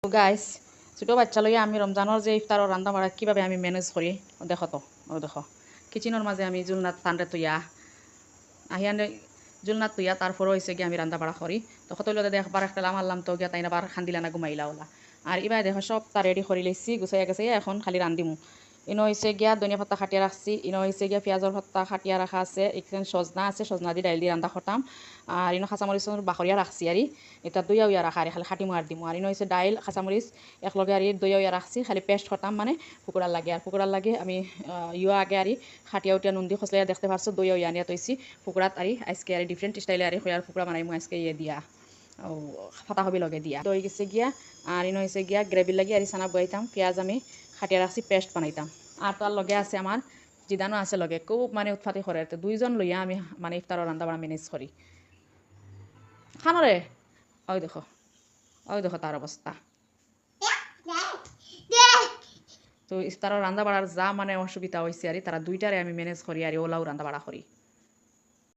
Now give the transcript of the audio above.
guys ছোটো বাচ্চা লইয়া আমি রমজানের যে ইফতারের রান্না বাড়া কীভাবে আমি ম্যানেজ করি দেখো তো দেখো কিচেনের মাঝে আমি জুলনাথ টানরে তুইয়া আহিয়ানে জুলনাথ তুইয়া তারপরে হয়েছে গিয়ে আমি রান্না বাড়া করি তো কত দেখবার একটা লাম তো গিয়া তাই না বার খান্দিলা না ঘুমাইলা ওলা আর এবার দেখো সব তার রেডি করে লেছি গুছাইয়া গেছে এখন খালি রান্দিমু ইনো হয়েছে গিয়া ধনিয়া পাতা খাটিয়া রাখছি ইনো হয়েছে গিয়া পেঁয়াজের পাতা খাটিয়া রাখা আছে এখানে সজনা আছে সজনা দিয়ে ডাইল দিয়ে রান্না খটাম আর ইনো খাঁচামরিচের বাখরিয়া রাখছি আর এটা দইয়া উইয়া রাখা আর খালি খাটি মার দিমু আর ইনো হয়েছে ডাইল খাঁচামরিচ একলগে আর দইয়া উইয়া রাখছি খালি পেস্ট খটাম মানে পুকুরার লাগে আর পুকুরার লাগে আমি ইয়া আগে আর খাটিয়া উঠিয়া নুন দিয়ে খসলাইয়া দেখতে পারছো দইয়া উইয়া নিয়ে তৈছি পুকুরাত আর আজকে আর ডিফারেন্ট স্টাইলে আর হইয়ার পুকুরা বানাইমু আজকে ইয়ে দিয়া ফাটা হবি লগে দিয়া দই গেছে গিয়া আর ইনো হয়েছে গিয়া গ্রেভির লাগে আর সানা বইতাম পেঁয়াজ আমি খাটিয়া রাখছি পেস্ট বানাইতাম আর তার লগে আছে আমার জিদানো আছে লগে খুব মানে উৎপাতি করে তো দুইজন লইয়া আমি মানে ইফতারের রান্না বাড়া ম্যানেজ করি খানরে ওই দেখো তার অবস্থা তো ইফতারের রান্না বাড়ার যা মানে অসুবিধা হয়েছে আর তারা দুইটারে আমি ম্যানেজ করি আর ওলাও রান্না বাড়া করি